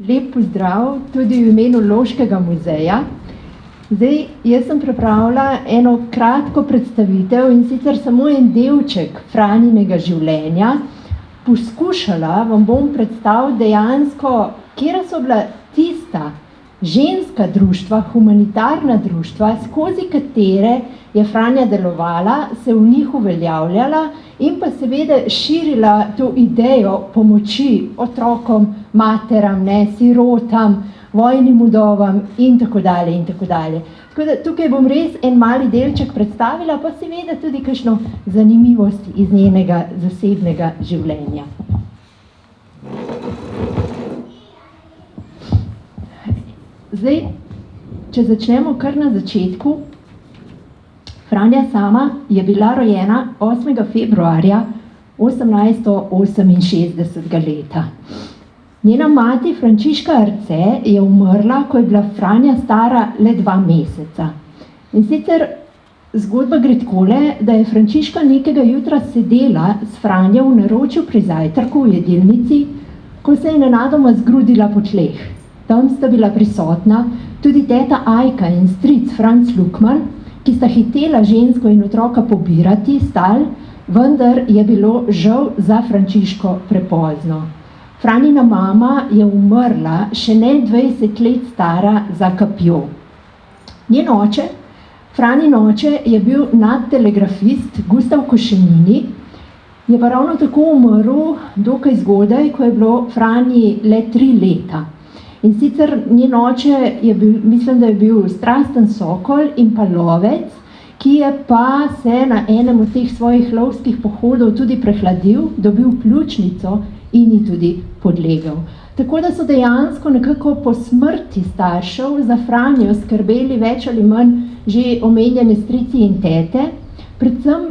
Lep pozdrav tudi v imenu Loškega muzeja. Zdaj, jaz sem pripravila eno kratko predstavitev in sicer samo en delček Franjinega življenja. Poskušala vam bom predstaviti dejansko, kje so bila tista ženska društva, humanitarna društva, skozi katere je Franja delovala, se v njih uveljavljala in pa seveda širila to idejo pomoči otrokom, materam, sirotam, vojnim vdovam in tako dalje in tako dalje. Tako da tukaj bom res en mali delček predstavila, pa seveda tudi kakšno zanimivost iz njenega zasebnega življenja. Zdaj, če začnemo kar na začetku, Franja sama je bila rojena 8. februarja 1868. leta. Njena mati Frančiška Arce je umrla, ko je bila Franja stara le 2 meseca. In sicer zgodba gre takole, da je Frančiška nekega jutra sedela s Franjo v naročju pri zajtrku v jedilnici, ko se je nenadoma zgrudila po tleh. Tam sta bila prisotna tudi teta Ajka in stric Franc Lukman, ki sta hitela žensko in otroka pobirati stal, vendar je bilo žal za Frančiško prepozno. Franjina mama je umrla še ne 20 let stara za kapjo. Njen oče, Franjin oče, je bil nadtelegrafist Gustav Košenini, je pa ravno tako umrl dokaj zgodaj, ko je bilo Franji le 3 leta. In sicer njen oče je bil, mislim, da je bil strasten sokol in pa lovec, ki je pa se na enem od teh svojih lovskih pohodov tudi prehladil, dobil pljučnico in ji tudi podlegel. Tako da so dejansko nekako po smrti staršev za Franjo skrbeli več ali manj že omenjene strici in tete. Predvsem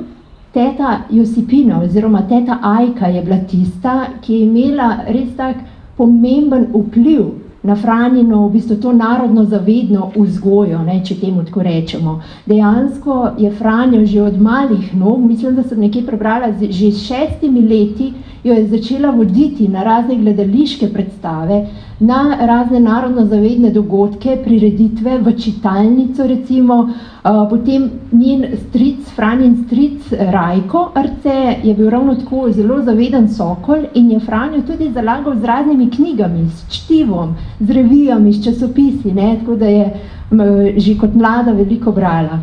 teta Josipina oziroma teta Ajka je bila tista, ki je imela res tak pomemben vpliv na Franjino, v bistvu to narodno zavedno vzgojo, če temu tako rečemo. Dejansko je Franjo že od malih nog, mislim, da sem nekje prebrala, že s 6 leti jo je začela voditi na razne gledališke predstave, na razne narodno zavedne dogodke, prireditve v čitalnico recimo. Potem njen stric, Franjin stric Rajko Arce je bil ravno tako zelo zaveden sokol in je Franjo tudi zalagal z raznimi knjigami, s čtivom, z revijami, s časopisi, tako da je že kot mlada veliko brala.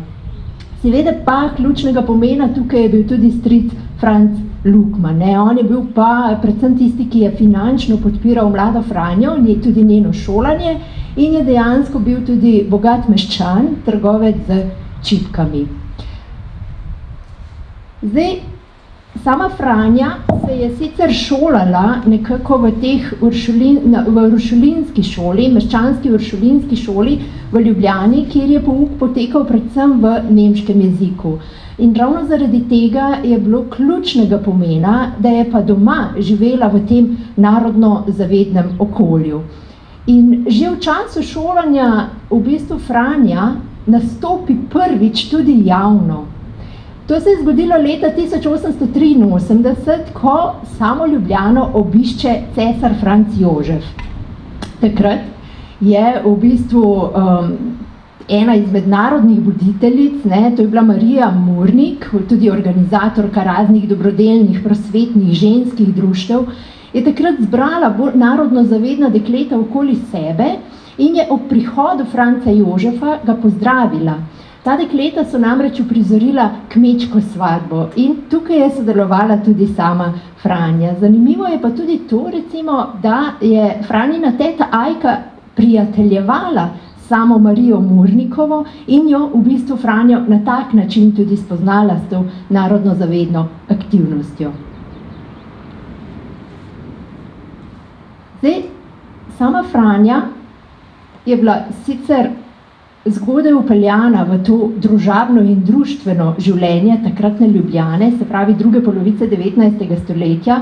Seveda pa ključnega pomena tukaj je bil tudi stric Franc Lukman. On je bil pa predvsem tisti, ki je finančno podpiral mlado Franjo, tudi njeno šolanje in je dejansko bil tudi bogat meščan, trgovec z čipkami. Zdaj, sama Franja se je sicer šolala nekako v uršulinski šoli, meščanski uršulinski šoli v Ljubljani, kjer je pouk potekal predvsem v nemškem jeziku. In ravno zaradi tega je bilo ključnega pomena, da je pa doma živela v tem narodno zavednem okolju. In že v času šolanja v bistvu Franja nastopi prvič tudi javno. To se je zgodilo leta 1883, ko samo Ljubljano obišče cesar Franc Jožef. Takrat je v bistvu ena izmed narodnih voditeljic, to je bila Marija Murnik, tudi organizatorka raznih dobrodelnih, prosvetnih, ženskih društev, je takrat zbrala bolj narodno zavedna dekleta okoli sebe in je ob prihodu Franca Jožefa ga pozdravila. Ta dekleta so namreč uprizorila kmečko svatbo in tukaj je sodelovala tudi sama Franja. Zanimivo je pa tudi to, recimo, da je Franjina teta Ajka prijateljevala samo Marijo Murnikovo in jo v bistvu Franjo na tak način tudi spoznala s to narodno zavedno aktivnostjo. Zdaj, sama Franja je bila sicer zgodaj vpeljana v to družabno in društveno življenje takratne Ljubljane, se pravi druge polovice 19. stoletja,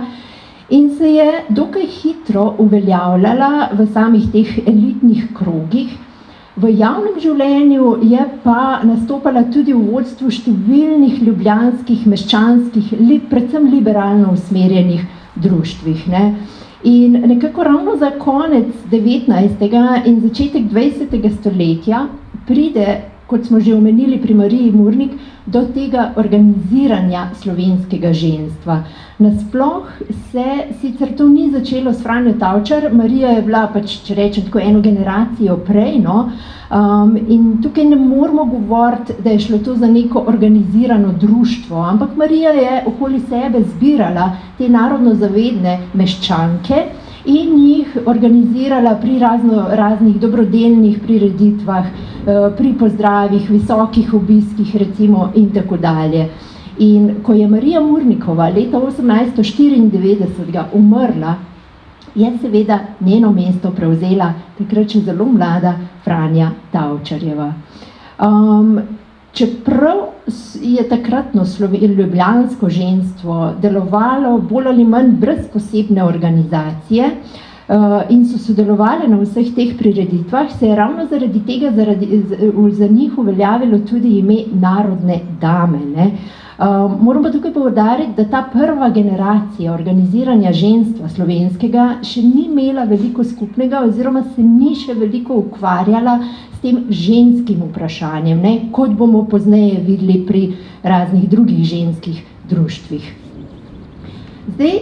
in se je dokaj hitro uveljavljala v samih teh elitnih krogih. V javnem življenju je pa nastopala tudi v vodstvu številnih ljubljanskih, meščanskih, predvsem liberalno usmerjenih društvih. In nekako ravno za konec 19. in začetek 20. stoletja pride, kot smo že omenili pri Mariji Murnik, do tega organiziranja slovenskega ženstva. Nasploh se sicer to ni začelo s Franjo Tavčar, Marija je bila pač, če rečem tako, eno generacijo prej, no, in tukaj ne moramo govoriti, da je šlo to za neko organizirano društvo, ampak Marija je okoli sebe zbirala te narodno zavedne meščanke in jih organizirala pri raznih dobrodelnih prireditvah, pri pozdravih, visokih obiskih recimo in tako dalje. In ko je Marija Murnikova leta 1894 umrla, je seveda njeno mesto prevzela takrat še zelo mlada Franja Tavčarjeva. Čeprav je takratno ljubljansko ženstvo delovalo bolj ali manj brez posebne organizacije in so sodelovali na vseh teh prireditvah, se je ravno zaradi tega za njih uveljavilo tudi ime narodne dame, ne. Moram pa tukaj poudariti, da ta prva generacija organiziranja ženstva slovenskega še ni imela veliko skupnega oziroma se ni še veliko ukvarjala s tem ženskim vprašanjem, ne, kot bomo pozneje videli pri raznih drugih ženskih društvih. Zdaj,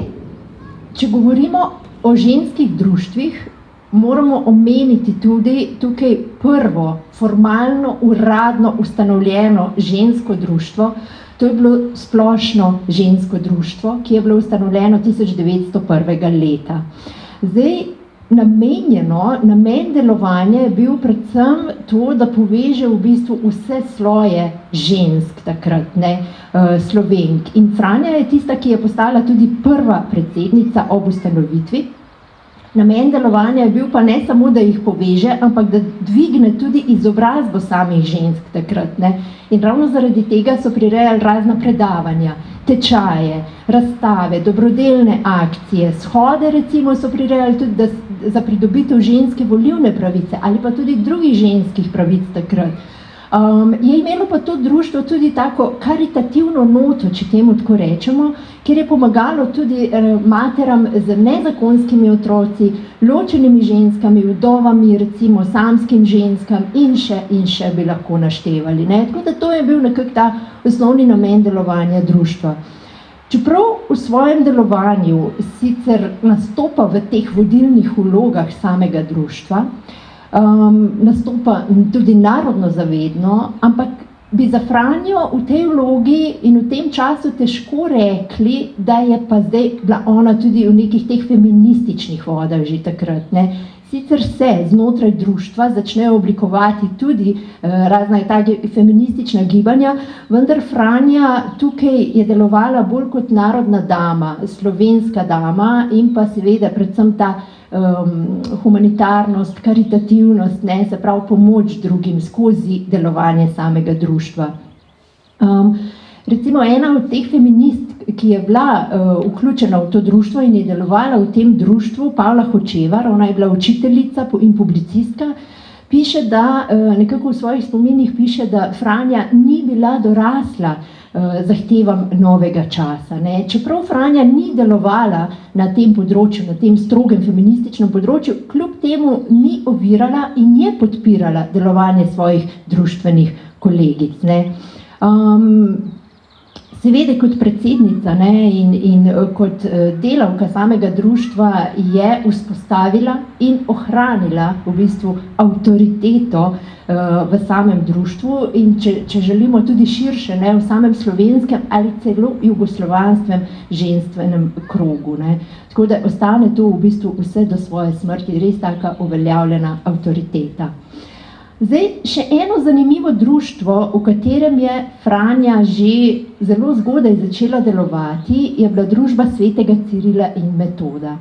če govorimo o ženskih društvih, moramo omeniti tudi tukaj prvo formalno, uradno ustanovljeno žensko društvo. To je bilo splošno žensko društvo, ki je bilo ustanovljeno 1901. leta. Zdaj, namen delovanja je bil predvsem to, da poveže v bistvu vse sloje žensk takrat, ne, Slovenk. In Franja je tista, ki je postala tudi prva predsednica ob ustanovitvi. Namen delovanja je bil pa ne samo, da jih poveže, ampak da dvigne tudi izobrazbo samih žensk takrat, ne. In ravno zaradi tega so prirejali razna predavanja, tečaje, razstave, dobrodelne akcije, shode recimo so prirejali tudi za pridobitev ženske volilne pravice ali pa tudi drugih ženskih pravic takrat. Je imelo pa to društvo tudi tako karitativno noto, če temu tako rečemo, kjer je pomagalo tudi materam z nezakonskimi otroci, ločenimi ženskami, vdovami, recimo samskim ženskam in še bi lahko naštevali, ne. Tako da to je bil nekako ta osnovni namen delovanja društva. Čeprav v svojem delovanju sicer nastopa v teh vodilnih vlogah samega društva, nastopa tudi narodno zavedno, ampak bi za Franjo v tej vlogi in v tem času težko rekli, da je pa zdaj bila ona tudi v nekih teh feminističnih vodah že takrat, ne. Sicer se znotraj društva začnejo oblikovati tudi razna taka feministična gibanja, vendar Franja tukaj je delovala bolj kot narodna dama, slovenska dama in pa seveda predvsem ta humanitarnost, karitativnost, ne, se pravi pomoč drugim skozi delovanje samega društva. Recimo ena od teh feministk, ki je bila vključena v to društvo in je delovala v tem društvu, Pavla Hočevar, ona je bila učiteljica in publicistka, piše, da nekako v svojih spominih piše, da Franja ni bila dorasla zahtevam novega časa, ne. Čeprav Franja ni delovala na tem področju, na tem strogem feminističnem področju, kljub temu ni ovirala in je podpirala delovanje svojih društvenih kolegic, ne. Seveda kot predsednica, ne, in kot delavka samega društva je vzpostavila in ohranila v bistvu avtoriteto v samem društvu in če želimo tudi širše, ne, v samem slovenskem ali celo jugoslovanskem ženstvenem krogu, ne. Tako da ostane to v bistvu vse do svoje smrti res taka uveljavljena avtoriteta. Zdaj, še eno zanimivo društvo, v katerem je Franja že zelo zgodaj začela delovati, je bila družba svetega Cirila in Metoda.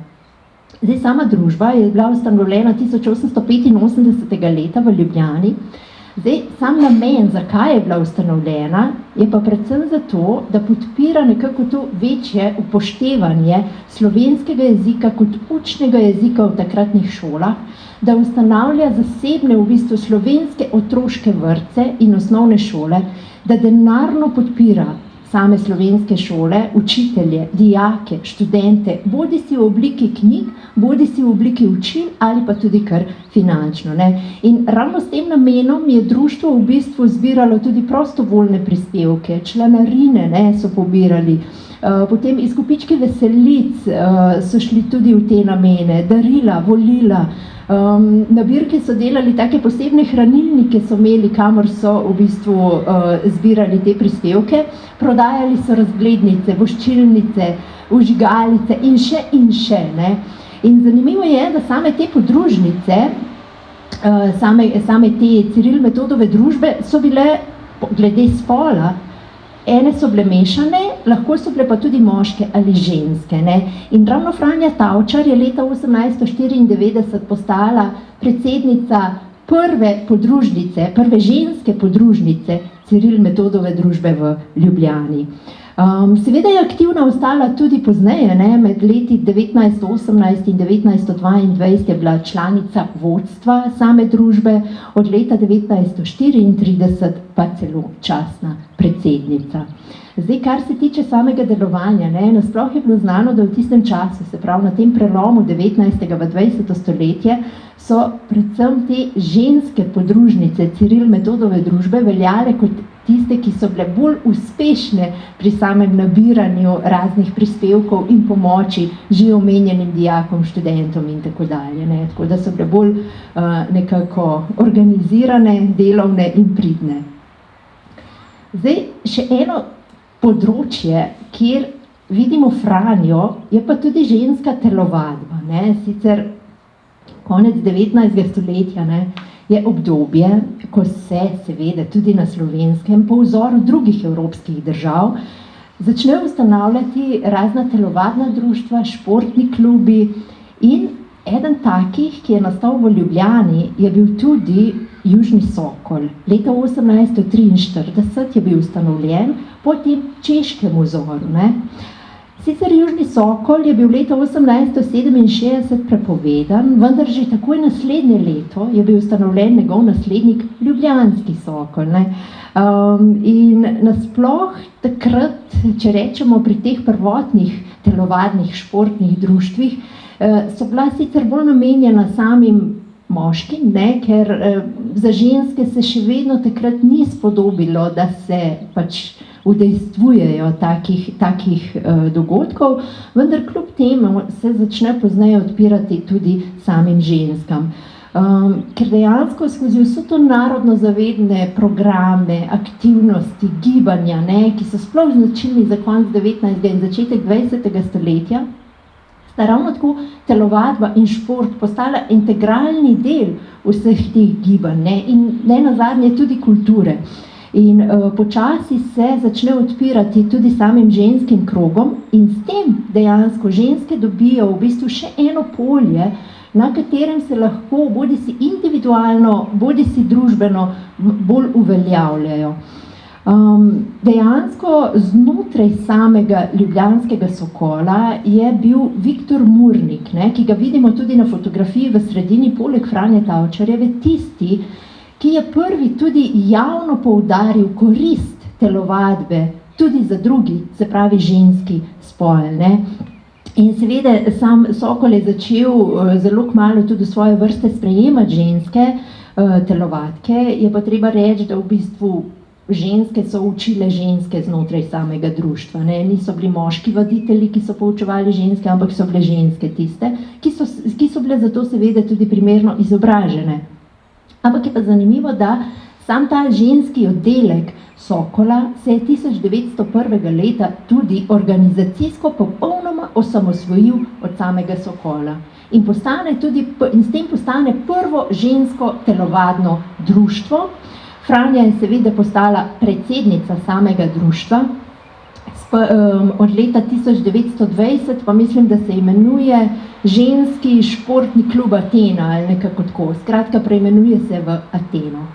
Zdaj, sama družba je bila ustanovljena 1885. leta v Ljubljani. Zdaj, sam namen, zakaj je bila ustanovljena, je pa predvsem zato, da podpira nekako to večje upoštevanje slovenskega jezika kot učnega jezika v takratnih šolah, da ustanavlja zasebne v bistvu slovenske otroške vrtce in osnovne šole, da denarno podpira same slovenske šole, učitelje, dijake, študente, bodi si v obliki knjig, bodi si v obliki učil ali pa tudi kar finančno. Ne. In ravno s tem namenom je društvo v bistvu zbiralo tudi prostovoljne prispevke, članarine, ne, so pobirali, potem izkupički veselic so šli tudi v te namene, darila, volila, nabirke so delali take posebne hranilnike, so imeli, kamor so v bistvu zbirali te prispevke, prodajali so razglednice, voščilnice, vžigalice in še. Ne. In zanimivo je, da same te podružnice, same te Ciril-Metodove družbe so bile glede spola, ene so bile mešane, lahko so bile pa tudi moške ali ženske. Ne. In ravno Franja Tavčar je leta 1894 postala predsednica prve podružnice, prve ženske podružnice Ciril-Metodove družbe v Ljubljani. Seveda je aktivna ostala tudi pozneje, ne, med leti 1918 in 1922 je bila članica vodstva same družbe, od leta 1934 pa celo častna predsednica. Zdaj, kar se tiče samega delovanja, ne, nasploh je bilo znano, da v tistem času, se pravi na tem prelomu 19. v 20. stoletje, so predvsem te ženske podružnice Ciril-Metodove družbe veljale kot tiste, ki so bile bolj uspešne pri samem nabiranju raznih prispevkov in pomoči že omenjenim dijakom, študentom in tako dalje. Ne. Tako da so bile bolj nekako organizirane, delovne in pridne. Zdaj, še eno področje, kjer vidimo Franjo, je pa tudi ženska telovadba. Ne. Sicer konec 19. stoletja, ne, je obdobje, ko se seveda tudi na Slovenskem po vzoru drugih evropskih držav začnejo ustanavljati razna telovadna društva, športni klubi in eden takih, ki je nastal v Ljubljani, je bil tudi Južni Sokol. Leta 1843 je bil ustanovljen po tem češkem vzoru. Ne. Sicer Južni Sokol je bil leta 1867 prepovedan, vendar že takoj naslednje leto je bil ustanovljen njegov naslednik Ljubljanski Sokol. Ne. In nasploh takrat, če rečemo pri teh prvotnih telovadnih športnih društvih, so bila sicer bolj namenjena samim moškim, ne, ker za ženske se še vedno takrat ni spodobilo, da se pač udejstvujejo takih dogodkov, vendar kljub temu se začne pozneje odpirati tudi samim ženskam. Ker dejansko skozi vso to narodno zavedne programe, aktivnosti, gibanja, ne, ki so sploh značilni za konec 19. in začetek 20. stoletja, sta ravno tako telovadba in šport postala integralni del vseh teh gibanj, ne, in ne nazadnje tudi kulture. In počasi se začne odpirati tudi samim ženskim krogom in s tem dejansko ženske dobijo v bistvu še eno polje, na katerem se lahko bodi si individualno, bodi si družbeno bolj uveljavljajo. Dejansko znotraj samega Ljubljanskega Sokola je bil Viktor Murnik, ne, ki ga vidimo tudi na fotografiji v sredini, poleg Franje Tavčarjeve, tisti, ki je prvi tudi javno poudaril korist telovadbe tudi za drugi, se pravi ženski spol. Ne. In seveda sam Sokol je začel zelo kmalu tudi svoje vrste sprejemati ženske telovadke. Je pa treba reči, da v bistvu ženske so učile ženske znotraj samega društva. Ne. Niso bili moški vaditelji, ki so poučevali ženske, ampak so bile ženske tiste, ki so bile zato seveda tudi primerno izobražene. Ampak je pa zanimivo, da sam ta ženski oddelek Sokola se je 1901. leta tudi organizacijsko popolnoma osamosvojil od samega Sokola. In s tem postane prvo žensko telovadno društvo. Franja je seveda postala predsednica samega društva. Od leta 1920 pa mislim, da se imenuje Ženski športni klub Atena ali nekako tako. Skratka, preimenuje se v Ateno.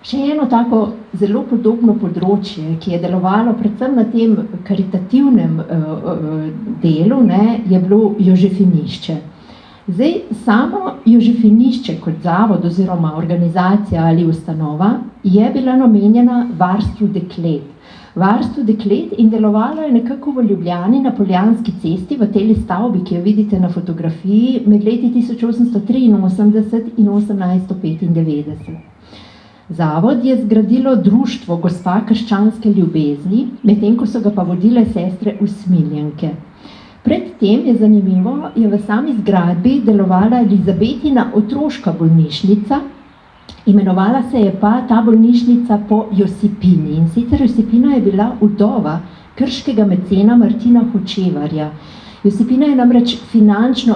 Še eno tako zelo podobno področje, ki je delovalo predvsem na tem karitativnem delu, ne, je bilo Jožefinišče. Zdaj, samo Jožefinišče kot zavod oziroma organizacija ali ustanova je bila namenjena varstvu deklet. Varstvu deklet in delovala je nekako v Ljubljani na Poljanski cesti v tej stavbi, ki jo vidite na fotografiji, med leti 1883 in 1895. Zavod je zgradilo društvo Gospa krščanske ljubezni, medtem ko so ga pa vodile sestre Usmiljenke. Predtem je zanimivo, je v sami zgradbi delovala Elizabetina otroška bolnišnica, imenovala se je pa ta bolnišnica po Josipini. In sicer Josipina je bila vdova krškega mecena Martina Hočevarja. Josipina je namreč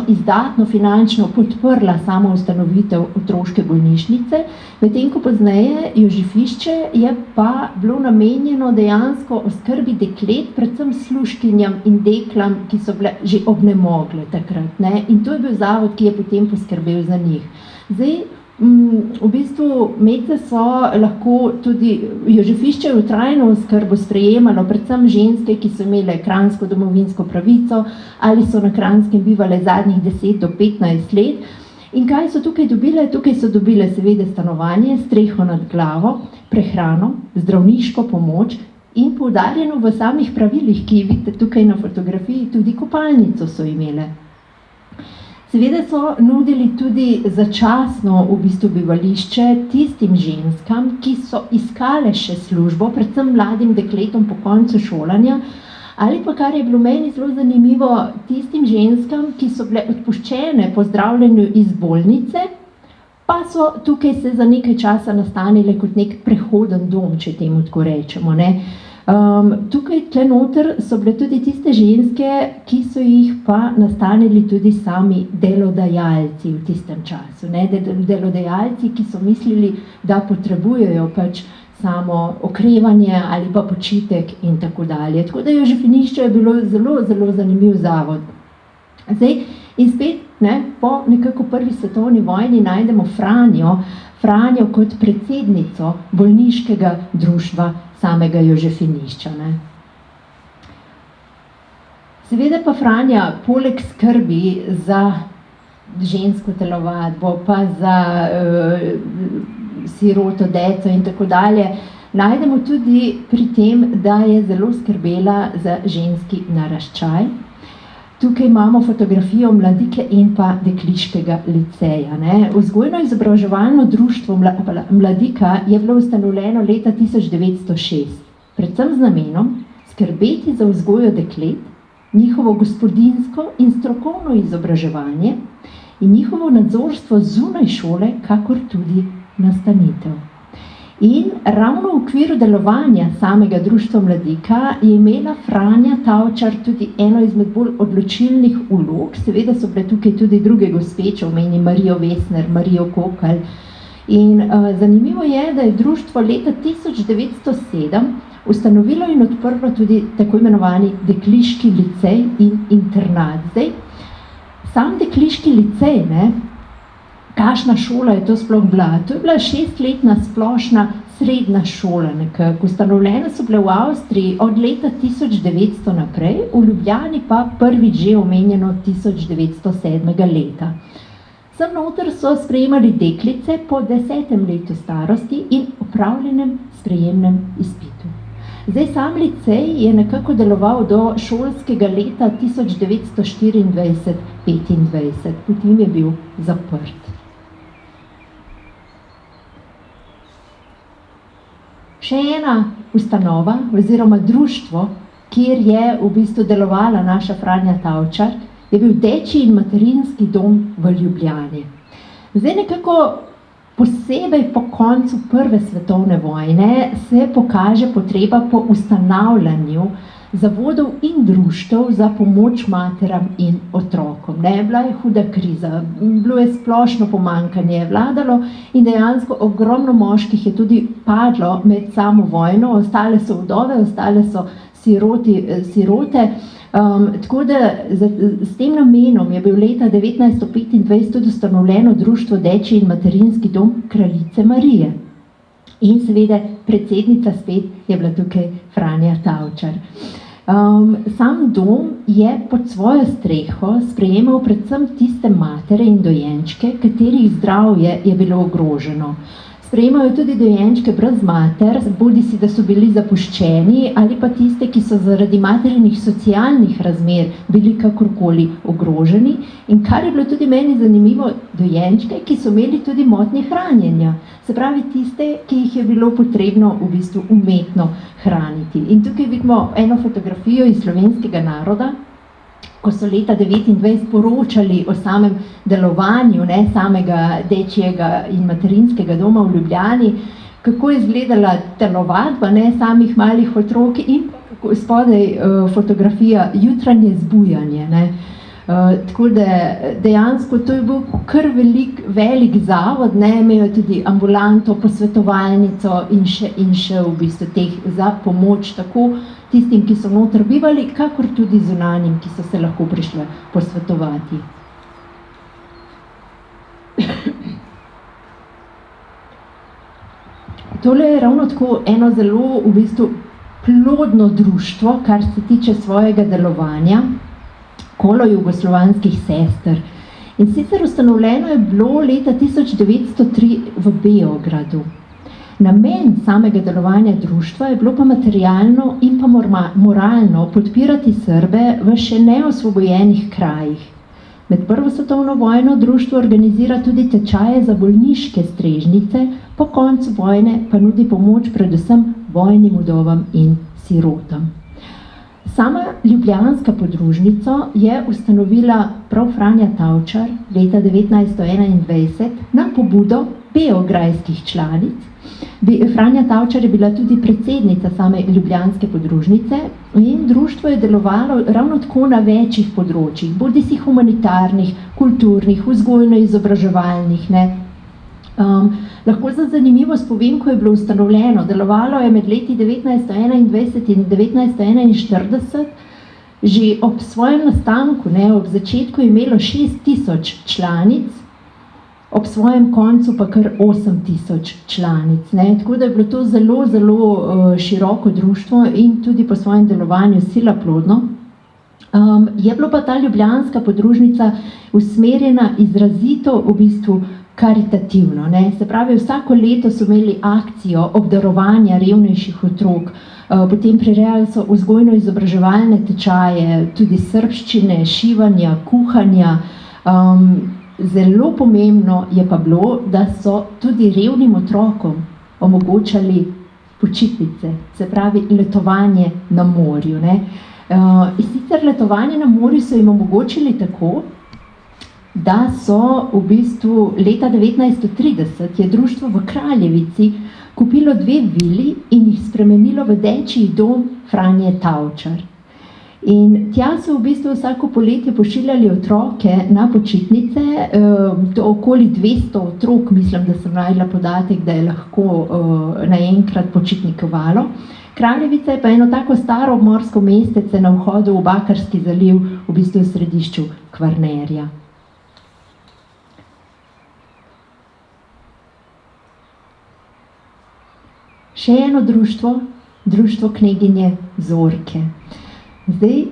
izdatno finančno podprla samo ustanovitev otroške bolnišnice, medtem ko pozneje Jožefišče je pa bilo namenjeno dejansko oskrbi deklet, predvsem služkinjam in deklam, ki so bile že obnemogle takrat, ne? In to je bil zavod, ki je potem poskrbel za njih. Zdaj, v bistvu medse so lahko tudi, Jožefišče je v trajno oskrbo sprejemalo predvsem ženske, ki so imele kranjsko domovinsko pravico ali so na Kranjskem bivale zadnjih 10 do 15 let. In kaj so tukaj dobile? Tukaj so dobile seveda stanovanje, streho nad glavo, prehrano, zdravniško pomoč in poudarjeno v samih pravilih, ki vidite tukaj na fotografiji, tudi kopalnico so imele. Seveda so nudili tudi začasno v bistvu bivališče tistim ženskam, ki so iskale še službo, predvsem mladim dekletom po koncu šolanja, ali pa, kar je bilo meni zelo zanimivo, tistim ženskam, ki so bile odpuščene po zdravljenju iz bolnice, pa so tukaj se za nekaj časa nastanile kot nek prehoden dom, če temu tako rečemo, ne. Tukaj tle noter so bile tudi tiste ženske, ki so jih pa nastanili tudi sami delodajalci v tistem času, ne, delodajalci, ki so mislili, da potrebujejo pač samo okrevanje ali pa počitek in tako dalje. Tako da Jožefinišče je bilo zelo, zelo zanimiv zavod. Zdaj, in spet, ne, po nekako prvi svetovni vojni najdemo Franjo kot predsednico bolniškega društva samega Jožefinišča, ne. Seveda pa Franja, poleg skrbi za žensko telovadbo, pa za siroto, deco in tako dalje, najdemo tudi pri tem, da je zelo skrbela za ženski naraščaj. Tukaj imamo fotografijo Mladike in pa Dekliškega liceja, ne. Vzgojno-izobraževalno društvo Mladika je bilo ustanovljeno leta 1906, predvsem z namenom skrbeti za vzgojo deklet, njihovo gospodinjsko in strokovno izobraževanje in njihovo nadzorstvo zunaj šole, kakor tudi nastanitev. In ravno v okviru delovanja samega društva Mladika je imela Franja Tavčar tudi eno izmed bolj odločilnih vlog. Seveda so bile tukaj tudi druge gospe, če omenim Marijo Vesner, Marijo Kokalj. In zanimivo je, da je društvo leta 1907 ustanovilo in odprlo tudi tako imenovani Dekliški licej in internat. Zdaj, sam Dekliški licej, ne, kakšna šola je to sploh bila? To je bila 6-letna splošna srednja šola nekako. Ustanovljene so bile v Avstriji od leta 1900 naprej, v Ljubljani pa prvič že omenjeno 1907. leta. Sem noter so sprejemali deklice po 10. letu starosti in opravljenem sprejemnem izpitu. Zdaj, sam licej je nekako deloval do šolskega leta 1924-25, potem je bil zaprt. Še ena ustanova oziroma društvo, kjer je v bistvu delovala naša Franja Tavčar, je bil Dečji in materinski dom v Ljubljani. Zdaj nekako posebej po koncu prve svetovne vojne se pokaže potreba po ustanavljanju zavodov in društev za pomoč materam in otrokom. Ne, bila je huda kriza, bilo je splošno pomanjkanje vladalo in dejansko ogromno moških je tudi padlo med samo vojno, ostale so vdove, ostale so sirote. Tako da s tem namenom je bil leta 1925 tudi ustanovljeno društvo Dečji in materinski dom Kraljice Marije. In seveda predsednica spet je bila tukaj Franja Tavčar. Sam dom je pod svojo streho sprejemal predvsem tiste matere in dojenčke, katerih zdravje je bilo ogroženo. Sprejemajo tudi dojenčke brez mater, bodisi da so bili zapuščeni ali pa tiste, ki so zaradi materinih socialnih razmer bili kakorkoli ogroženi. In kar je bilo tudi meni zanimivo, dojenčke, ki so imeli tudi motnje hranjenja. Se pravi tiste, ki jih je bilo potrebno v bistvu umetno hraniti. In tukaj vidimo eno fotografijo iz slovenskega naroda, ko so leta 1929 poročali o samem delovanju samega dečjega in materinskega doma v Ljubljani, kako je izgledala telovadba samih malih otrok in kako spodaj fotografija jutranje zbujanje. Tako da dejansko to je bil kar velik zavod, imajo tudi ambulanto, posvetovalnico in še v bistvu teh za pomoč tako tistim, ki so noter bivali, kakor tudi zunanjim, ki so se lahko prišli posvetovati. Tole je ravno tako eno zelo v bistvu plodno društvo, kar se tiče svojega delovanja, Kolo jugoslovanskih sester. In sicer ustanovljeno je bilo leta 1903 v Beogradu. Namen samega delovanja društva je bilo pa materialno in pa moralno podpirati Srbe v še neosvobojenih krajih. Med prvo svetovno vojno društvo organizira tudi tečaje za bolniške strežnice, po koncu vojne pa nudi pomoč predvsem vojnim vdovam in sirotam. Sama ljubljanska podružnico je ustanovila prav Franja Tavčar leta 1921 na pobudo beograjskih članic. Franja Tavčar je bila tudi predsednica same ljubljanske podružnice in društvo je delovalo ravno tako na večjih področjih, bodisi humanitarnih, kulturnih, vzgojno-izobraževalnih. Lahko za zanimivost povem, ko je bilo ustanovljeno, delovalo je med leti 1921 in 1941, že ob svojem nastanku, ob začetku je imelo 6000 članic, ob svojem koncu pa kar 8000 članic. Tako da je bilo to zelo, zelo široko društvo in tudi po svojem delovanju sila plodno. Je bilo pa ta ljubljanska podružnica usmerjena izrazito v bistvu karitativno. Se pravi, vsako leto so imeli akcijo obdarovanja revnejših otrok, potem prirejali so vzgojno-izobraževalne tečaje, tudi srbščine, šivanja, kuhanja. Zelo pomembno je pa bilo, da so tudi revnim otrokom omogočali počitnice, se pravi letovanje na morju. In sicer letovanje na morju so jim omogočili tako, da so v bistvu leta 1930 je društvo v Kraljevici kupilo 2 vili in jih spremenilo v dečji dom Franje Tavčar. In tja so v bistvu vsako poletje pošiljali otroke na počitnice, okoli 200 otrok, mislim, da sem našla podatek, da je lahko naenkrat počitnikovalo. Kraljevica je pa eno tako staro obmorsko mestece na vhodu v Bakarski zaliv, v bistvu v središču Kvarnerja. Še eno društvo, društvo kneginje Zorke. Zdaj,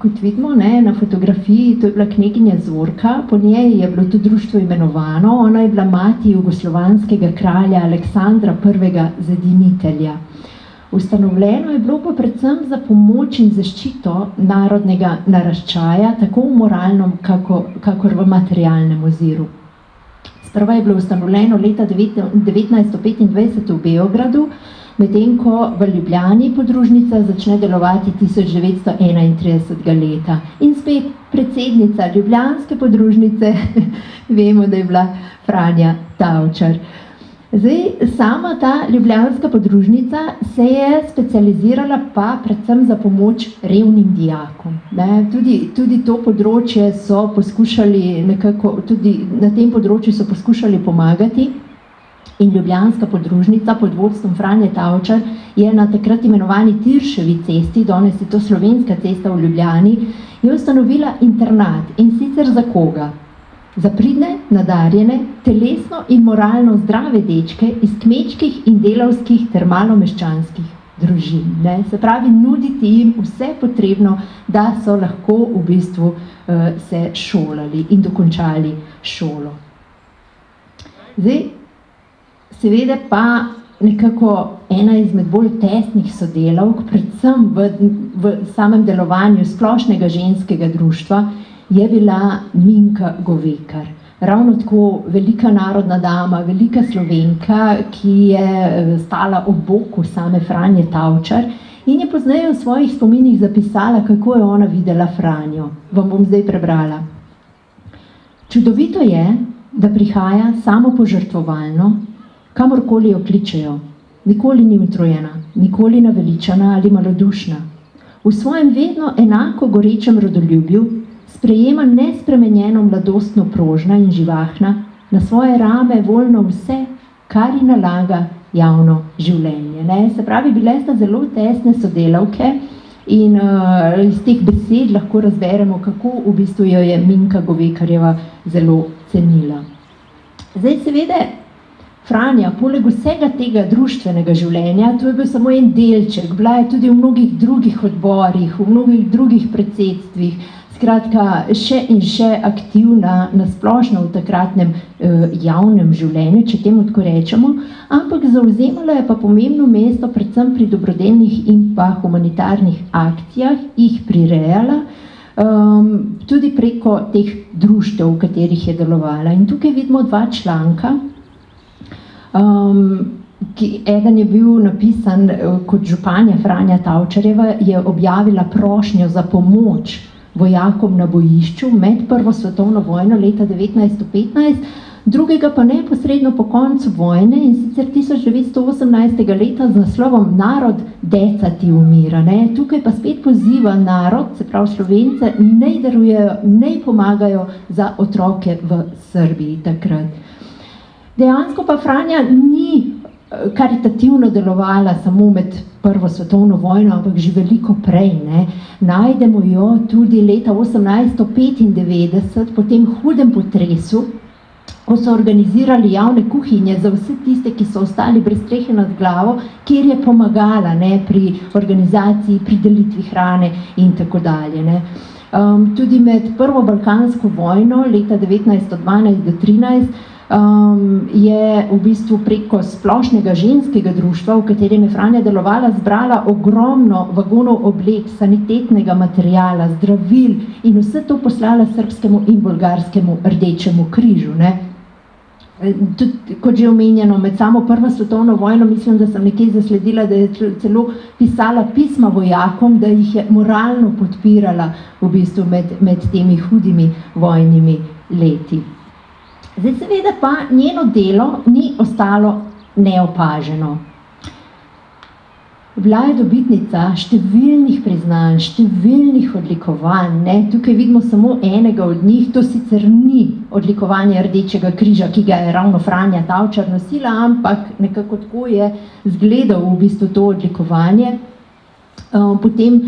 kot vidimo na fotografiji, to je bila kneginja Zorka, po njej je bilo to društvo imenovano, ona je bila mati jugoslovanskega kralja Aleksandra I. Zedinitelja. Ustanovljeno je bilo pa predvsem za pomoč in zaščito narodnega naraščaja, tako v moralnem, kakor v materialnem oziru. Sprva je bilo ustanovljeno leta 1925 v Beogradu, medtem ko v Ljubljani podružnica začne delovati 1931. leta. In spet predsednica ljubljanske podružnice, vemo, da je bila Franja Tavčar. Zdaj, sama ta ljubljanska podružnica se je specializirala pa predvsem za pomoč revnim dijakom. Tudi to področje so poskušali nekako, tudi na tem področju so poskušali pomagati. In ljubljanska podružnica pod vodstvom Franje Tavčar je na takrat imenovani Tirševi cesti, danes je to Slovenska cesta v Ljubljani, je ustanovila internat. In sicer za koga? Za pridne, nadarjene, telesno in moralno zdrave dečke iz kmečkih in delavskih ter malomeščanskih družin. Ne? Se pravi, nuditi jim vse potrebno, da so lahko v bistvu se šolali in dokončali šolo. Zdaj, seveda pa nekako ena izmed bolj tesnih sodelavk, predvsem v samem delovanju splošnega ženskega društva, je bila Minka Govekar. Ravno tako velika narodna dama, velika Slovenka, ki je stala ob boku same Franje Tavčar in je pozneje v svojih spominih zapisala, kako je ona videla Franjo. Vam bom zdaj prebrala. Čudovito je, da prihaja samopožrtvovalno, kamorkoli jo kličejo. Nikoli ni utrujena, nikoli naveličana ali malodušna. V svojem vedno enako gorečem rodoljubju sprejema nespremenjeno mladostno prožna in živahna, na svoje rame voljno vse, kar ji nalaga javno življenje. Ne? Se pravi, bile sta zelo tesne sodelavke in iz teh besed lahko razberemo, kako v bistvu jo je Minka Govekarjeva zelo cenila. Zdaj seveda, Franja, poleg vsega tega društvenega življenja, to je bil samo en delček, bila je tudi v mnogih drugih odborih, v mnogih drugih predsedstvih, skratka, še in še aktivna na splošno v takratnem javnem življenju, če temu tako rečemo, ampak zavzemala je pa pomembno mesto predvsem pri dobrodelnih in pa humanitarnih akcijah, jih prirejala, tudi preko teh društev, v katerih je delovala. In tukaj vidimo dva članka, eden je bil napisan kot županja Franja Tavčarjeva, je objavila prošnjo za pomoč vojakom na bojišču med Prvo svetovno vojno leta 1915, drugega pa neposredno po koncu vojne in sicer 1918. leta z naslovom Narod decati umira. Ne? Tukaj pa spet poziva narod, se pravi Slovence, naj darujejo, naj pomagajo za otroke v Srbiji takrat. Dejansko pa Franja ni karitativno delovala samo med Prvo svetovno vojno, ampak že veliko prej. Ne? Najdemo jo tudi leta 1895, po tem hudem potresu, ko so organizirali javne kuhinje za vse tiste, ki so ostali brez strehe nad glavo, kjer je pomagala, ne, pri organizaciji, pri delitvi hrane in tako dalje. Ne. Tudi med Prvo balkansko vojno leta 1912 do 13 je v bistvu preko splošnega ženskega društva, v katerem je Franja delovala, zbrala ogromno vagonov oblek, sanitetnega materiala, zdravil in vse to poslala srbskemu in bolgarskemu Rdečemu križu. Ne. Tudi, kot že omenjeno, med samo Prvo svetovno vojno, mislim, da sem nekje zasledila, da je celo pisala pisma vojakom, da jih je moralno podpirala v bistvu med temi hudimi vojnimi leti. Zdaj seveda pa njeno delo ni ostalo neopaženo. Bila je dobitnica številnih priznanj, številnih odlikovanj. Ne? Tukaj vidimo samo enega od njih, to sicer ni odlikovanje Rdečega križa, ki ga je ravno Franja Tavčar nosila, ampak nekako tako je zgledal v bistvu to odlikovanje. Potem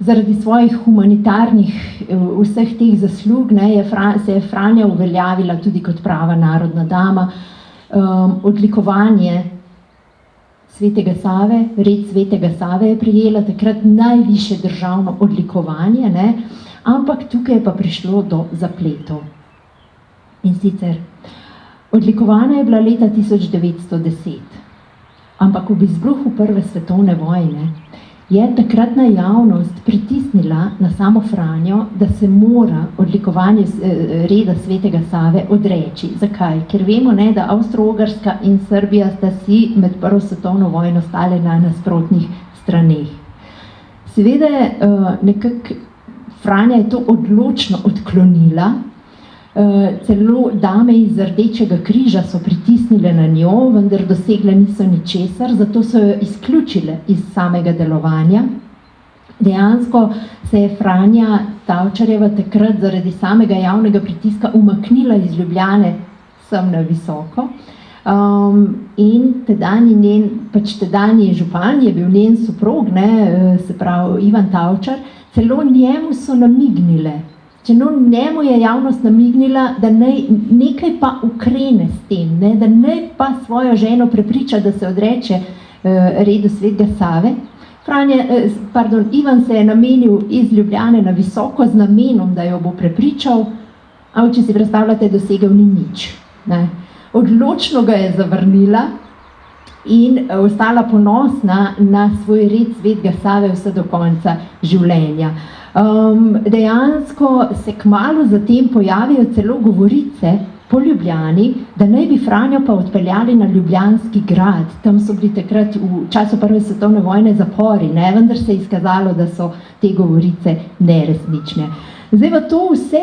zaradi svojih humanitarnih vseh teh zaslug, ne, se je Franja uveljavila tudi kot prava narodna dama. Odlikovanje Svetega Save, red Svetega Save je prejela, takrat najvišje državno odlikovanje, ne, ampak tukaj je pa prišlo do zapletov. In sicer, odlikovana je bila leta 1910, ampak ob izbruhu Prve svetovne vojne je takratna javnost pritisnila na samo Franjo, da se mora odlikovanje reda Svetega Save odreči. Zakaj? Ker vemo, ne, da Avstro-Ogrska in Srbija sta si med Prvo svetovno vojno stale na nasprotnih straneh. Seveda nekako Franja je to odločno odklonila, celo dame iz Rdečega križa so pritisnile na njo, vendar dosegle niso ničesar, zato so jo izključile iz samega delovanja. Dejansko se je Franja Tavčarjeva takrat zaradi samega javnega pritiska umaknila iz Ljubljane sem na visoko. In tedanji župan je bil njen soprog, ne, se pravi Ivan Tavčar, celo njemu so namignile. Njemu je javnost namignila, da naj nekaj pa ukrene s tem, ne, da naj pa svojo ženo prepriča, da se odreče redu Svetega Save. Ivan se je namenil iz Ljubljane na Visoko z namenom, da jo bo prepričal, ampak če si predstavljate, dosegel ni nič. Ne. Odločno ga je zavrnila in ostala ponosna na svoj red Svetega Save vse do konca življenja. Dejansko se kmalu zatem pojavijo celo govorice po Ljubljani, da naj bi Franjo pa odpeljali na Ljubljanski grad. Tam so bili takrat v času Prve svetovne vojne zapori, ne? Vendar se je izkazalo, da so te govorice neresnične. Zdaj vse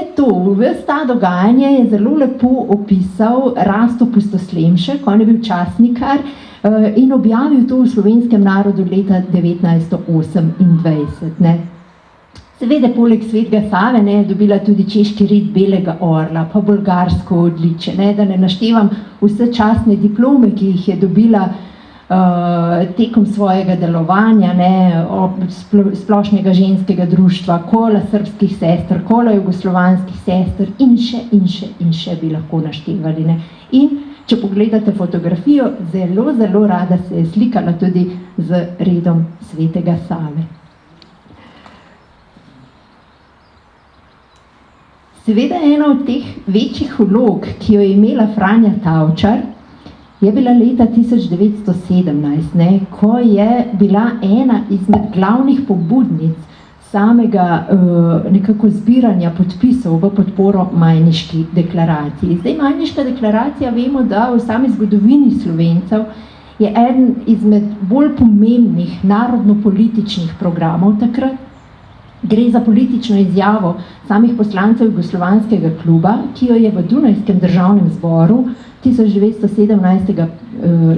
ta dogajanje je zelo lepo opisal Rasto Pustoslemšek, on je bil časnikar in objavil to v Slovenskem narodu leta 1928. Ne? Seveda, poleg Svetega Save je dobila tudi češki red Belega orla, pa bolgarsko odličje, ne, da ne naštevam vse častne diplome, ki jih je dobila tekom svojega delovanja, ne, splošnega ženskega društva, kola srbskih sester, kola jugoslovanskih sester in še bi lahko naštevali. Ne. In če pogledate fotografijo, zelo, zelo rada se je slikala tudi z redom Svetega Save. Seveda ena od teh večjih vlog, ki jo je imela Franja Tavčar, je bila leta 1917, ne, ko je bila ena izmed glavnih pobudnic samega nekako zbiranja podpisov v podporo Majniški deklaraciji. Zdaj, Majniška deklaracija, vemo, da v sami zgodovini Slovencev je eden izmed bolj pomembnih narodno-političnih programov takrat. Gre za politično izjavo samih poslancev Jugoslovanskega kluba, ki jo je v Dunajskem državnem zboru 1917.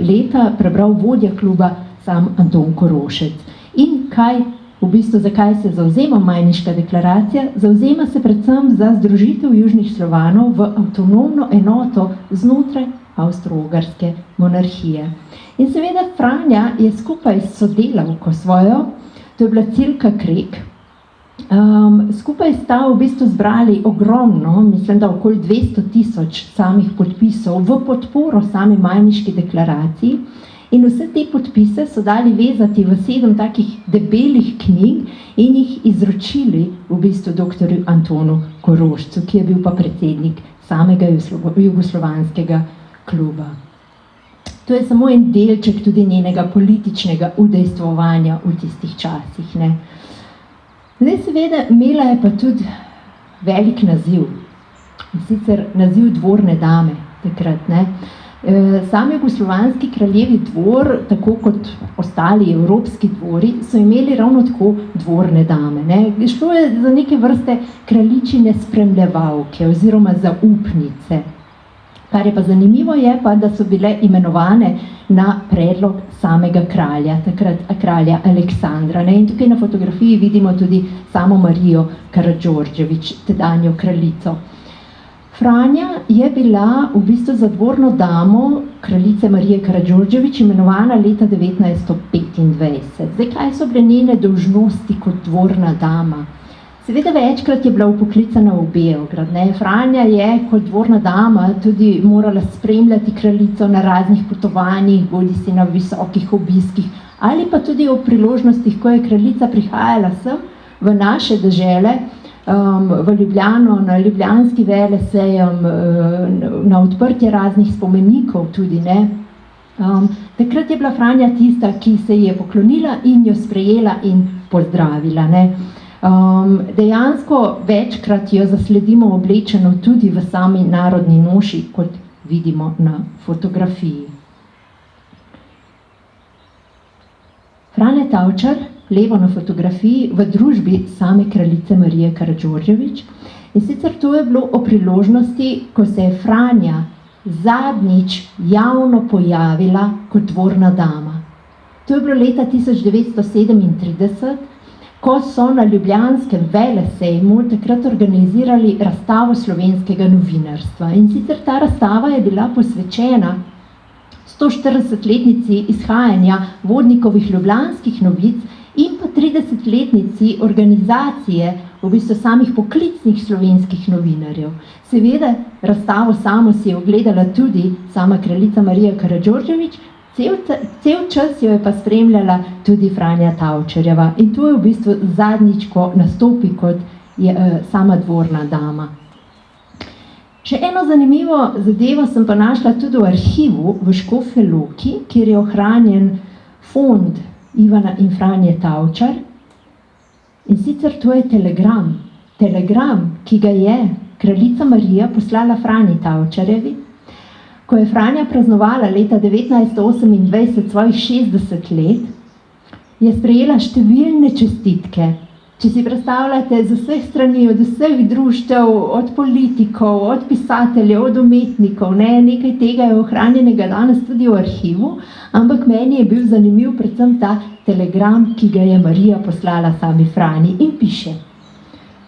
Leta prebral vodja kluba sam Anton Korošec. In zakaj se zavzema Majniška deklaracija? Zavzema se predvsem za združitev južnih Slovanov v avtonomno enoto znotraj Avstro-Ogrske monarhije. In seveda Franja je skupaj s sodelavko svojo, to je bila Cilka Krek, skupaj sta v bistvu zbrali ogromno, mislim, da okoli 200,000 samih podpisov v podporo sami Majniški deklaraciji in vse te podpise so dali vezati v 7 takih debelih knjig in jih izročili v bistvu doktorju Antonu Korošcu, ki je bil pa predsednik samega jugoslovanskega kluba. To je samo en delček tudi njenega političnega udejstvovanja v tistih časih, ne. Zdaj, seveda, imela je pa tudi velik naziv, in sicer naziv dvorne dame takrat. Ne. Sam jugoslovanski kraljevi dvor, tako kot ostali evropski dvori, so imeli ravno tako dvorne dame. Ne. Šlo je za neke vrste kraljičine spremljevalke oziroma zaupnice. Kar je pa zanimivo je pa, da so bile imenovane na predlog samega kralja, takrat kralja Aleksandra. Ne? In tukaj na fotografiji vidimo tudi samo Marijo Karadžordžević, tedanjo kraljico. Franja je bila v bistvu za dvorno damo kraljice Marije Karadžordžević imenovana leta 1925. Zdaj, kaj so bile njene dolžnosti kot dvorna dama? Seveda večkrat je bila vpoklicana v Beograd. Ne. Franja je kot dvorna dama tudi morala spremljati kraljico na raznih potovanjih, bodisi na visokih obiskih, ali pa tudi o priložnostih, ko je kraljica prihajala sem v naše dežele, v Ljubljano, na ljubljanski velesejem, na odprtje raznih spomenikov tudi. Ne. Takrat je bila Franja tista, ki se je poklonila in jo sprejela in pozdravila. Ne. Dejansko večkrat jo zasledimo oblečeno tudi v sami narodni noši, kot vidimo na fotografiji. Franja Tavčar, levo na fotografiji, v družbi same kraljice Marije Karadžordžević. In sicer to je bilo o priložnosti, ko se je Franja zadnjič javno pojavila kot dvorna dama. To je bilo leta 1937, ko so na ljubljanskem velesejmu takrat organizirali razstavo slovenskega novinarstva. In sicer ta razstava je bila posvečena 140-letnici izhajanja Vodnikovih ljubljanskih novic in pa 30-letnici organizacije v bistvu samih poklicnih slovenskih novinarjev. Seveda, razstavo samo si je ogledala tudi sama kraljica Marija Karadžordžević, cel čas jo je pa spremljala tudi Franja Tavčarjeva. In to je v bistvu zadnjič, ko nastopi kot sama dvorna dama. Še eno zanimivo zadevo sem pa našla tudi v arhivu v Škofji Loki, kjer je ohranjen fond Ivana in Franje Tavčar. In sicer to je telegram. Telegram, ki ga je kraljica Marija poslala Franji Tavčarjevi, ko je Franja praznovala leta 1928 svojih 60 let, je sprejela številne čestitke. Če si predstavljate, z vseh strani, od vseh društev, od politikov, od pisateljev, od umetnikov, nekaj tega je ohranjenega danes tudi v arhivu, ampak meni je bil zanimiv predvsem ta telegram, ki ga je Marija poslala sami Franji in piše: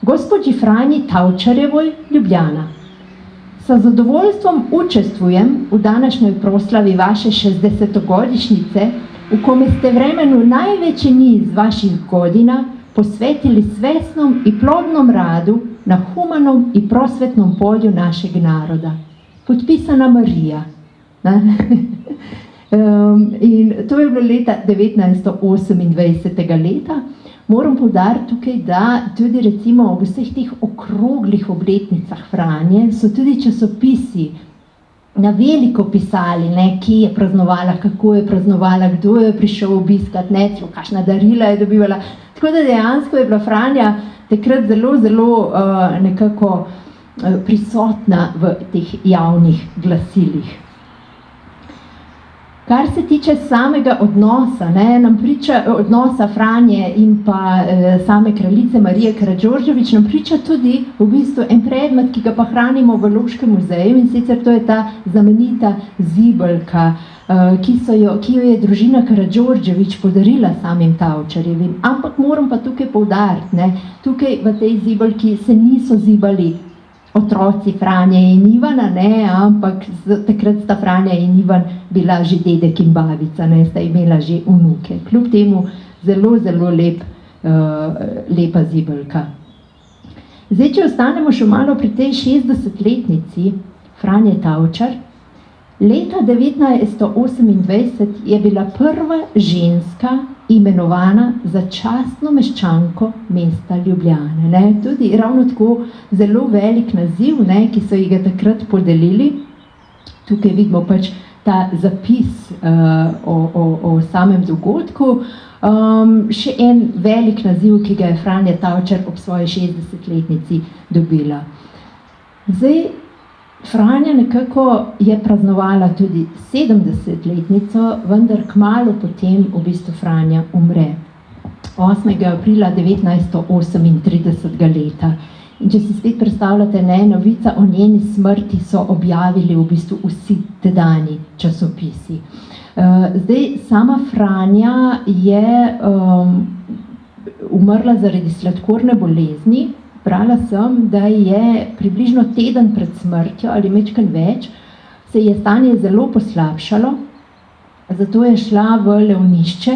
Gospođi Franji Tavčarjevoj, Ljubljana. Sa zadovoljstvom učestvujem v današnjoj proslavi vaše 60-godišnjice, u kome ste vremenu najveći niz vaših godina posvetili svesnom i plodnom radu na humanom i prosvetnom polju našeg naroda. Podpisana Marija. In to je bilo leta 1928 leta. Moram poudariti tukaj, da tudi recimo ob vseh teh okroglih obletnicah Franje so tudi časopisi na veliko pisali, kje je praznovala, kako je praznovala, kdo je prišel obiskat, kakšna darila je dobivala. Tako da dejansko je bila Franja takrat zelo, zelo nekako prisotna v teh javnih glasilih. Kar se tiče samega odnosa, nam priča odnosa Franje in pa same kraljice Marije Karađorđević, nam priča tudi v bistvu en predmet, ki ga pa hranimo v Loškem muzeju, in sicer to je ta znamenita zibelka, ki jo je družina Karađorđević podarila samim Tavčarjevim. Ampak moram pa tukaj poudariti, tukaj v tej zibelki se niso zibali otroci Franje in Ivana, ampak takrat sta Franja in Ivan bila že dedek in babica, sta imela že vnuke. Kljub temu zelo, zelo lepa zibelka. Zdaj, če ostanemo še malo pri tej 60-letnici Franje Tavčar, leta 1928 je bila prva ženska imenovana za častno meščanko mesta Ljubljane. Tudi ravno tako zelo velik naziv, ki so ji ga takrat podelili. Tukaj vidimo pač ta zapis o samem dogodku. Še en velik naziv, ki ga je Franja Tavčar ob svoji 60-letnici dobila. Zdaj, Franja nekako je praznovala tudi 70-letnico, vendar kmalu potem v bistvu Franja umre. 8. aprila 1938 leta. In če si spet predstavljate, novica o njeni smrti so objavili v bistvu vsi tedanji časopisi. Zdaj, sama Franja je umrla zaradi sladkorne bolezni. Brala sem, da je približno teden pred smrtjo ali majčkeno več, se je stanje zelo poslabšalo, zato je šla v Levnišče,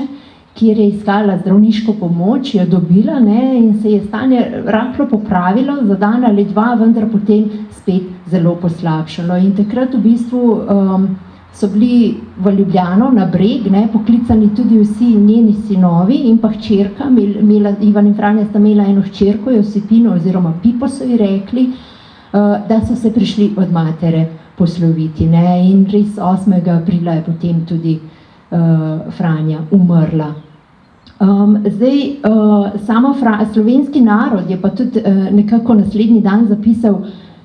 kjer je iskala zdravniško pomoč, jo dobila, in se je stanje rahlo popravilo za dan ali dva, vendar potem spet zelo poslabšalo. In takrat v bistvu so bili v Ljubljano na Breg, poklicani tudi vsi njeni sinovi in pa hčerka. Ivan in Franja sta imela eno hčerko, Josipino oziroma Pipo so ji rekli, da so se prišli od matere posloviti. In res 8. aprila je potem tudi Franja umrla. Zdaj, slovenski narod je pa tudi nekako naslednji dan zapisal: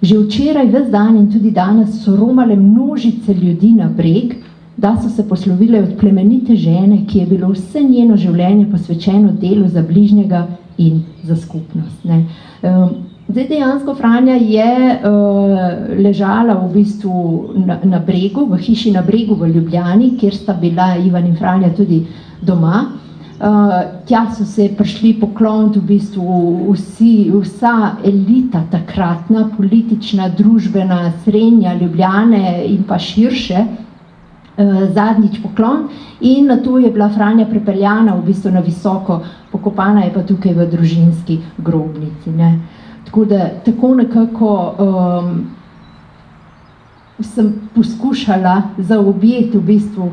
že včeraj ves dan in tudi danes so romale množice ljudi na Breg, da so se poslovile od plemenite žene, ki je bilo vse njeno življenje posvečeno delu za bližnjega in za skupnost. Zdaj, dejansko Franja je ležala v bistvu na Bregu, v hiši na Bregu v Ljubljani, kjer sta bila Ivan in Franja tudi doma. Tja so se prišli pokloniti v bistvu vsa elita takratna, politična, družbena, srednja Ljubljane in pa širše, zadnjič poklon, in nato je bila Franja prepeljana v bistvu na visoko, pokopana je pa tukaj v družinski grobnici. Tako da tako nekako sem poskušala zaobjeti v bistvu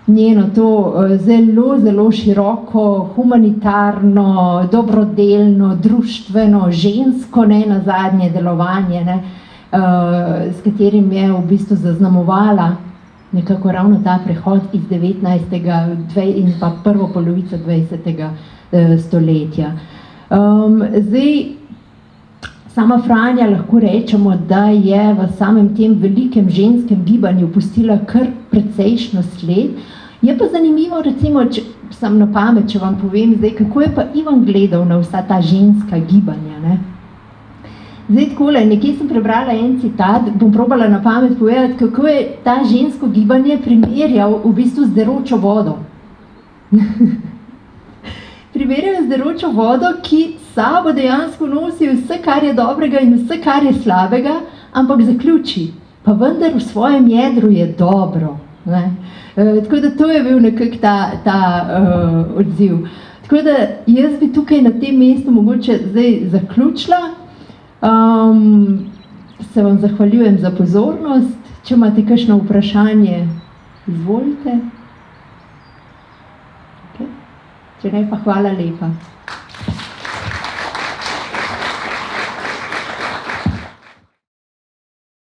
njeno to zelo, zelo široko, humanitarno, dobrodelno, društveno, žensko, ne nazadnje delovanje, ne, s katerim je v bistvu zaznamovala nekako ravno ta prehod iz 19. in pa prvo polovico 20. stoletja. Zdaj, sama Franja lahko rečemo, da je v samem tem velikem ženskem gibanju pustila kar precejšno sled. Je pa zanimivo, recimo, če sam na pamet, če vam povem zdaj, kako je pa Ivan gledal na vsa ta ženska gibanja, ne? Zdaj takole, nekje sem prebrala en citat, bom probala na pamet povedati, kako je ta žensko gibanje primerjal v bistvu z deročo vodo. Primerjal z deročo vodo, ki sabo dejansko nosi vse, kar je dobrega in vse, kar je slabega, ampak zaključi, pa vendar v svojem jedru je dobro. Ne? Tako da to je bil nekako ta odziv. Tako da jaz bi tukaj na tem mestu mogoče zdaj zaključila. Se vam zahvaljujem za pozornost. Če imate kakšno vprašanje, izvolite. Okay. Če ne, pa hvala lepa.